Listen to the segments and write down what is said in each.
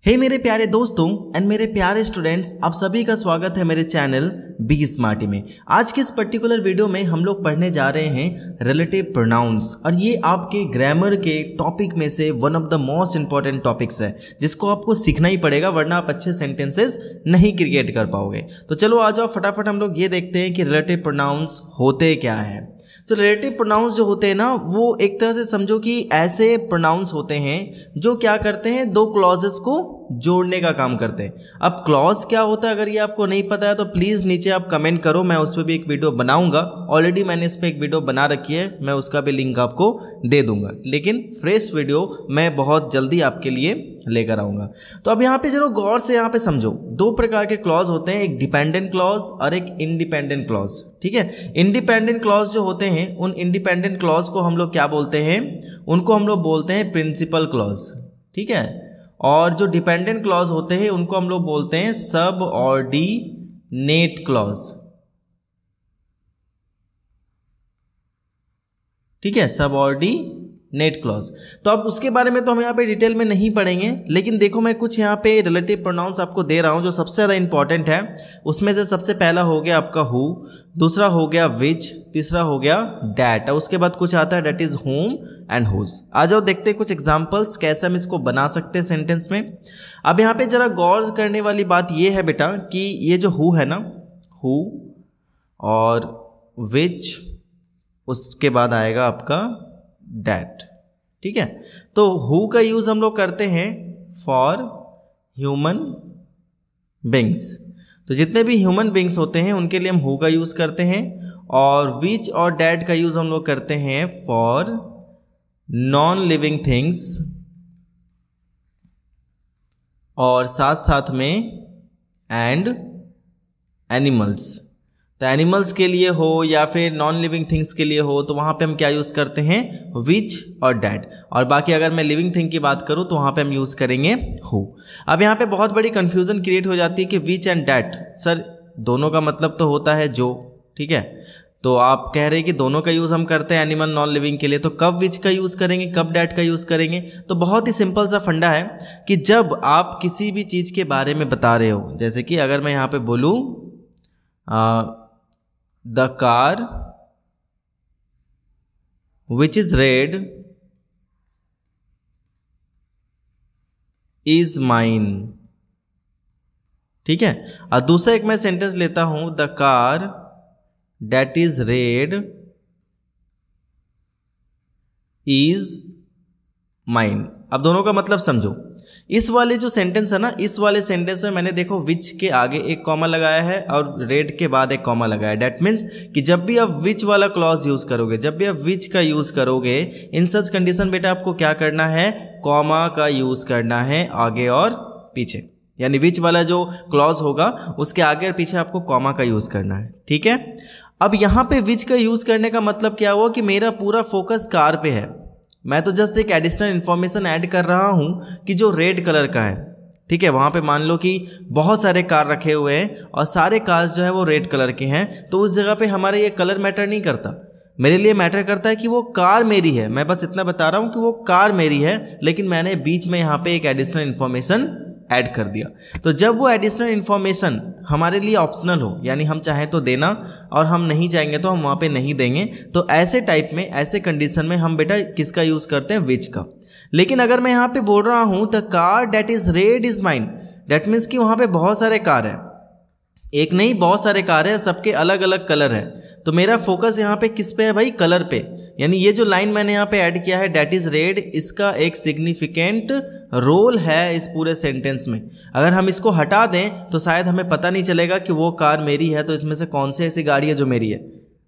हे मेरे प्यारे दोस्तों एंड मेरे प्यारे स्टूडेंट्स, आप सभी का स्वागत है मेरे चैनल बी स्मार्टी में। आज के इस पर्टिकुलर वीडियो में हम लोग पढ़ने जा रहे हैं रिलेटिव प्रोनाउंस, और ये आपके ग्रामर के टॉपिक में से one of the most important topics है जिसको आपको सीखना ही पड़ेगा, वरना आप अच्छे सेंटेंसेस नहीं क्रिएट कर पाओगे। तो चलो आ जाओ फटाफट हम लोग ये देखते हैं कि रिलेटिव प्रोनाउंस होते क्या है। तो रिलेटिव प्रोनाउंस जो होते हैं ना, वो एक तरह से समझो कि ऐसे प्रोनाउंस होते हैं जो क्या करते हैं, दो क्लॉजेस को जोड़ने का काम करते हैं। अब क्लॉज क्या होता है अगर ये आपको नहीं पता है तो प्लीज़ नीचे आप कमेंट करो, मैं उस पर भी एक वीडियो बनाऊंगा। ऑलरेडी मैंने इस पर एक वीडियो बना रखी है, मैं उसका भी लिंक आपको दे दूंगा, लेकिन फ्रेश वीडियो मैं बहुत जल्दी आपके लिए लेकर आऊँगा। तो अब यहाँ पे जरूर गौर से यहाँ पे समझो, दो प्रकार के क्लॉज होते हैं, एक डिपेंडेंट क्लॉज और एक इंडिपेंडेंट क्लॉज। ठीक है, इंडिपेंडेंट क्लॉज जो होते हैं उन इंडिपेंडेंट क्लॉज को हम लोग क्या बोलते हैं, उनको हम लोग बोलते हैं प्रिंसिपल क्लॉज। ठीक है, और जो डिपेंडेंट क्लॉज होते हैं उनको हम लोग बोलते हैं सबऑर्डिनेट क्लॉज। ठीक है, सबऑर्डिनेट क्लॉज। तो अब उसके बारे में तो हम यहाँ पे डिटेल में नहीं पढ़ेंगे, लेकिन देखो मैं कुछ यहाँ पे रिलेटिव प्रोनाउंस आपको दे रहा हूँ जो सबसे ज़्यादा इंपॉर्टेंट है। उसमें से सबसे पहला हो गया आपका हु, दूसरा हो गया विच, तीसरा हो गया डैट, और उसके बाद कुछ आता है that is home and whose. आ जाओ देखते हैं कुछ एग्जांपल्स कैसे हम इसको बना सकते हैं सेंटेंस में। अब यहाँ पे जरा गौर करने वाली बात ये है बेटा कि ये जो हु है ना, हु और विच, उसके बाद आएगा आपका डैट। ठीक है, तो हु का यूज हम लोग करते हैं फॉर ह्यूमन बींग्स, तो जितने भी ह्यूमन बींग्स होते हैं उनके लिए हम हु का यूज करते हैं, और विच और डैट का यूज हम लोग करते हैं फॉर नॉन लिविंग थिंग्स, और साथ साथ में एंड एनिमल्स। तो एनिमल्स के लिए हो या फिर नॉन लिविंग थिंग्स के लिए हो तो वहाँ पे हम क्या यूज़ करते हैं, विच और डैट। और बाकी अगर मैं लिविंग थिंग की बात करूँ तो वहाँ पे हम यूज़ करेंगे हु। अब यहाँ पे बहुत बड़ी कन्फ्यूज़न क्रिएट हो जाती है कि विच एंड डैट, सर दोनों का मतलब तो होता है जो। ठीक है, तो आप कह रहे हैं कि दोनों का यूज़ हम करते हैं एनिमल नॉन लिविंग के लिए, तो कब विच का यूज़ करेंगे, कब डैट का यूज़ करेंगे। तो बहुत ही सिंपल सा फंडा है कि जब आप किसी भी चीज़ के बारे में बता रहे हो, जैसे कि अगर मैं यहाँ पे बोलूँ the car which is red is mine। ठीक है, और दूसरा एक मैं सेंटेंस लेता हूं, the car that is red is mine। अब दोनों का मतलब समझो। इस वाले जो सेंटेंस है ना, इस वाले सेंटेंस में मैंने देखो विच के आगे एक कॉमा लगाया है और रेड के बाद एक कॉमा लगाया है। डेट मीन्स कि जब भी आप विच वाला क्लॉज यूज करोगे, जब भी आप विच का यूज करोगे, इन सच कंडीशन बेटा आपको क्या करना है, कॉमा का यूज करना है आगे और पीछे। यानी विच वाला जो क्लॉज होगा उसके आगे और पीछे आपको कॉमा का यूज करना है। ठीक है, अब यहाँ पे विच का यूज करने का मतलब क्या हुआ कि मेरा पूरा फोकस कार पे है, मैं तो जस्ट एक एडिशनल इन्फॉर्मेशन ऐड कर रहा हूँ कि जो रेड कलर का है। ठीक है, वहाँ पे मान लो कि बहुत सारे कार रखे हुए हैं और सारे कार्स जो है वो रेड कलर के हैं, तो उस जगह पे हमारे ये कलर मैटर नहीं करता। मेरे लिए मैटर करता है कि वो कार मेरी है, मैं बस इतना बता रहा हूँ कि वो कार मेरी है, लेकिन मैंने बीच में यहाँ पे एक एडिशनल इन्फॉर्मेशन ऐड कर दिया। तो जब वो एडिशनल इन्फॉर्मेशन हमारे लिए ऑप्शनल हो, यानी हम चाहें तो देना और हम नहीं चाहेंगे तो हम वहाँ पे नहीं देंगे, तो ऐसे टाइप में, ऐसे कंडीशन में हम बेटा किसका यूज़ करते हैं, विच का। लेकिन अगर मैं यहाँ पे बोल रहा हूँ the car that is red is mine, that means कि वहाँ पे बहुत सारे कार हैं, एक नहीं बहुत सारे कार है, सबके अलग अलग कलर हैं। तो मेरा फोकस यहाँ पे किस पे है भाई, कलर पे। यानी ये जो लाइन मैंने यहाँ पे ऐड किया है डेट इज़ रेड, इसका एक सिग्निफिकेंट रोल है इस पूरे सेंटेंस में। अगर हम इसको हटा दें तो शायद हमें पता नहीं चलेगा कि वो कार मेरी है, तो इसमें से कौन सी ऐसी गाड़ी है जो मेरी है,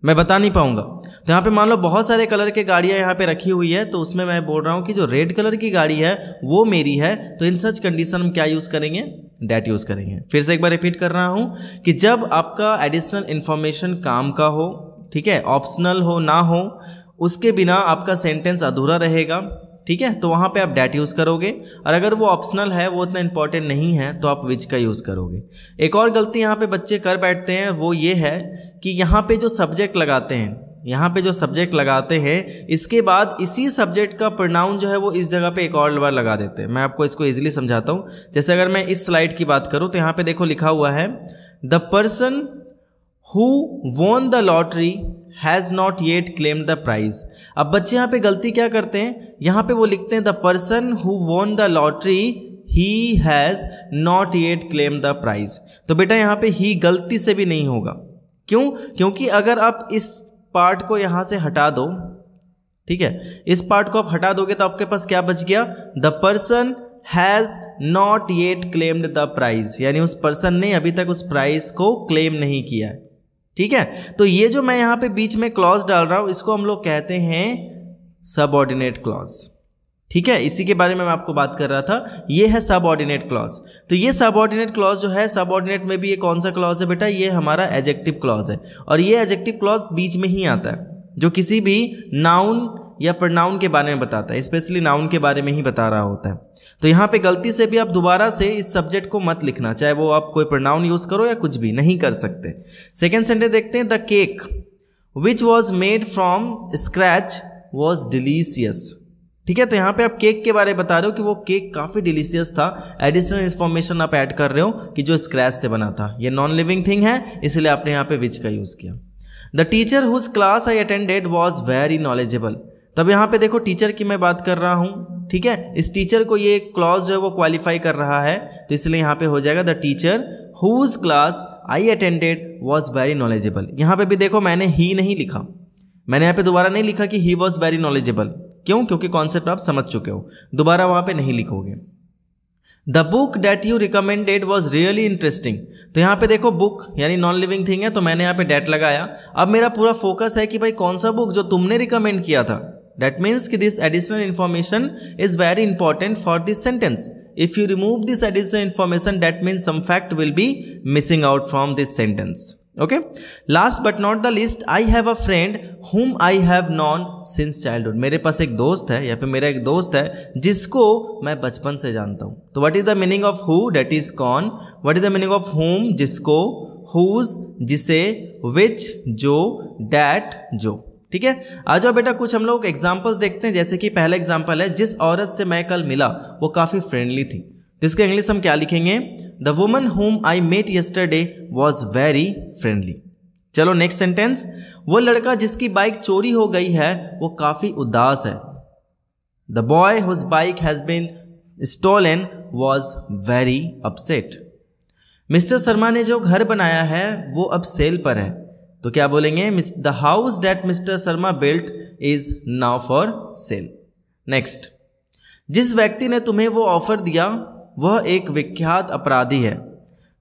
मैं बता नहीं पाऊंगा। तो यहाँ पे मान लो बहुत सारे कलर के गाड़ियाँ यहाँ पे रखी हुई है, तो उसमें मैं बोल रहा हूँ कि जो रेड कलर की गाड़ी है वो मेरी है, तो इन सच कंडीशन हम क्या यूज़ करेंगे, डैट यूज़ करेंगे। फिर से एक बार रिपीट कर रहा हूँ कि जब आपका एडिशनल इन्फॉर्मेशन काम का हो, ठीक है, ऑप्शनल हो ना हो, उसके बिना आपका सेंटेंस अधूरा रहेगा। ठीक है, तो वहाँ पे आप डैट यूज़ करोगे, और अगर वो ऑप्शनल है, वो उतना इंपॉर्टेंट नहीं है, तो आप विच का यूज़ करोगे। एक और गलती यहाँ पे बच्चे कर बैठते हैं, वो ये है कि यहाँ पे जो सब्जेक्ट लगाते हैं, यहाँ पे जो सब्जेक्ट लगाते हैं इसके बाद इसी सब्जेक्ट का प्रोनाउन जो है वो इस जगह पे एक और बार लगा देते हैं। मैं आपको इसको इजीली समझाता हूँ। जैसे अगर मैं इस स्लाइड की बात करूँ तो यहाँ पे देखो लिखा हुआ है the person who won the lottery has not yet claimed the prize. अब बच्चे यहाँ पे गलती क्या करते हैं, यहाँ पे वो लिखते हैं the person who won the lottery he has not yet claimed the prize. तो बेटा यहाँ पे ही गलती से भी नहीं होगा। क्यों? क्योंकि अगर आप इस पार्ट को यहाँ से हटा दो, ठीक है, इस पार्ट को आप हटा दोगे तो आपके पास क्या बच गया, the person has not yet claimed the prize, यानी उस पर्सन ने अभी तक उस प्राइज को क्लेम नहीं किया है। ठीक है, तो ये जो मैं यहाँ पे बीच में क्लॉज डाल रहा हूँ इसको हम लोग कहते हैं सबऑर्डिनेट क्लॉज। ठीक है, इसी के बारे में मैं आपको बात कर रहा था, ये है सबऑर्डिनेट क्लॉज। तो ये सबऑर्डिनेट क्लॉज जो है, सबऑर्डिनेट में भी ये कौन सा क्लॉज है बेटा, ये हमारा एडजेक्टिव क्लॉज है। और ये एडजेक्टिव क्लॉज बीच में ही आता है जो किसी भी नाउन या प्रोनाउन के बारे में बताता है, स्पेशली नाउन के बारे में ही बता रहा होता है। तो यहाँ पे गलती से भी आप दोबारा से इस सब्जेक्ट को मत लिखना, चाहे वो आप कोई प्रोनाउन यूज करो या कुछ भी नहीं कर सकते। सेकेंड सेंटेंस देखते हैं, the cake which was made from scratch was delicious. ठीक है, तो यहाँ पे आप केक के बारे में बता रहे हो कि वो केक काफ़ी डिलीशियस था। एडिशनल इन्फॉर्मेशन आप ऐड कर रहे हो कि जो स्क्रैच से बना था। ये नॉन लिविंग थिंग है, इसलिए आपने यहाँ पे विच का यूज़ किया। The teacher whose class I attended was very knowledgeable. तब यहाँ पे देखो टीचर की मैं बात कर रहा हूँ, ठीक है, इस टीचर को ये क्लॉज जो है वो क्वालिफाई कर रहा है, तो इसलिए यहाँ पे हो जाएगा the teacher whose class I attended was very knowledgeable. यहाँ पे भी देखो मैंने ही नहीं लिखा, मैंने यहाँ पे दोबारा नहीं लिखा कि ही वॉज वेरी नॉलेजेबल। क्यों? क्योंकि कॉन्सेप्ट आप समझ चुके हो, दोबारा वहाँ पे नहीं लिखोगे। The book that you recommended was really interesting. तो यहाँ पे देखो बुक यानी नॉन लिविंग थिंग है, तो मैंने यहाँ पे डैट लगाया। अब मेरा पूरा फोकस है कि भाई कौन सा बुक जो तुमने रिकमेंड किया था। That means कि this additional information is very important for this sentence. If you remove this additional information, that means some fact will be missing out from this sentence. Okay? Last but not the least, I have a friend whom I have known since childhood. मेरे पास एक दोस्त है या फिर मेरा एक दोस्त है जिसको मैं बचपन से जानता हूँ। तो what is the meaning of who? That is कौन। What is the meaning of whom? जिसको, whose जिसे, which जो, that जो। ठीक है, आ जाओ बेटा कुछ हम लोग एग्जाम्पल्स देखते हैं। जैसे कि पहला एग्जाम्पल है, जिस औरत से मैं कल मिला वो काफ़ी फ्रेंडली थी। तो इसका इंग्लिश हम क्या लिखेंगे, the woman whom I met yesterday was very friendly. चलो नेक्स्ट सेंटेंस, वो लड़का जिसकी बाइक चोरी हो गई है वो काफ़ी उदास है। The boy whose bike has been stolen was very upset. Mister Sharma ने जो घर बनाया है वो अब सेल पर है। तो क्या बोलेंगे, the house that mister Sharma built is now for sale. Next, जिस व्यक्ति ने तुम्हें वो ऑफर दिया वह एक विख्यात अपराधी है।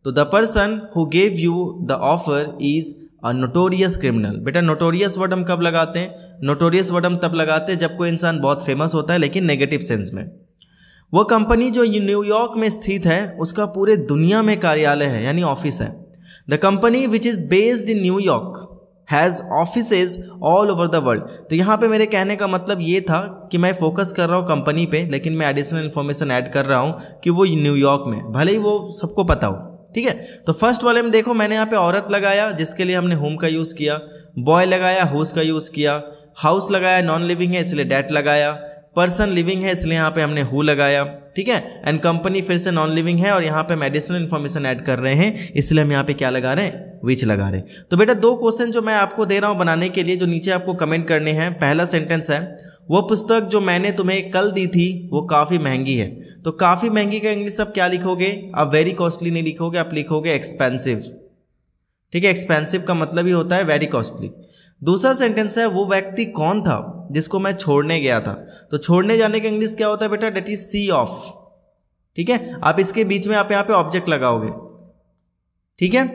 तो the person who gave you the offer is a notorious criminal. बेटा नोटोरियस वर्ड हम कब लगाते हैं, नोटोरियस वर्ड हम तब लगाते हैं जब कोई इंसान बहुत फेमस होता है, लेकिन नेगेटिव सेंस में। वह कंपनी जो न्यूयॉर्क में स्थित है उसका पूरे दुनिया में कार्यालय है यानी ऑफिस है। The company which is based in New York has offices all over the world। तो यहाँ पे मेरे कहने का मतलब ये था कि मैं फोकस कर रहा हूँ कंपनी पे, लेकिन मैं एडिशनल इन्फॉर्मेशन ऐड कर रहा हूँ कि वो न्यूयॉर्क में, भले ही वो सबको पता हो। ठीक है, तो फर्स्ट वाले में देखो मैंने यहाँ पे औरत लगाया जिसके लिए हमने होम का यूज़ किया, बॉय लगाया हुज का यूज़ किया, हाउस लगाया नॉन लिविंग है इसलिए डैट लगाया, पर्सन लिविंग है इसलिए यहाँ पे हमने हु लगाया। ठीक है, एंड कंपनी फिर से नॉन लिविंग है और यहाँ पे हम एडिशनल इन्फॉर्मेशन ऐड कर रहे हैं, इसलिए हम यहाँ पे क्या लगा रहे हैं, विच लगा रहे हैं। तो बेटा दो क्वेश्चन जो मैं आपको दे रहा हूँ बनाने के लिए, जो नीचे आपको कमेंट करने हैं। पहला सेंटेंस है, वो पुस्तक जो मैंने तुम्हें कल दी थी वो काफ़ी महंगी है। तो काफ़ी महंगी का इंग्लिश आप क्या लिखोगे, आप वेरी कॉस्टली नहीं लिखोगे, आप लिखोगे एक्सपेंसिव। ठीक है, एक्सपेंसिव का मतलब ही होता है वेरी कॉस्टली। दूसरा सेंटेंस है, वो व्यक्ति कौन था जिसको मैं छोड़ने गया था। तो छोड़ने जाने का इंग्लिश क्या होता है बेटा, डेट इज सी ऑफ। ठीक है, आप इसके बीच में आप यहाँ पे ऑब्जेक्ट लगाओगे। ठीक है,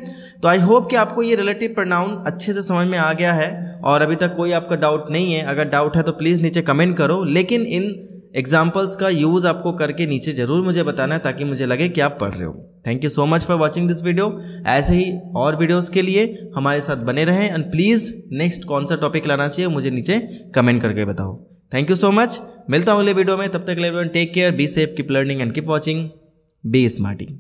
तो आई होप कि आपको ये रिलेटिव प्रोनाउन अच्छे से समझ में आ गया है और अभी तक कोई आपका डाउट नहीं है। अगर डाउट है तो प्लीज़ नीचे कमेंट करो, लेकिन इन एग्जाम्पल्स का यूज़ आपको करके नीचे ज़रूर मुझे बताना है ताकि मुझे लगे कि आप पढ़ रहे हो। Thank you so much for watching this video. ऐसे ही और वीडियोस के लिए हमारे साथ बने रहें एंड प्लीज़ नेक्स्ट कौन सा टॉपिक लाना चाहिए मुझे नीचे कमेंट करके बताओ। थैंक यू सो मच, मिलता हूँ अगले वीडियो में, तब तक everyone take care, be safe, keep learning and keep watching, be smarting.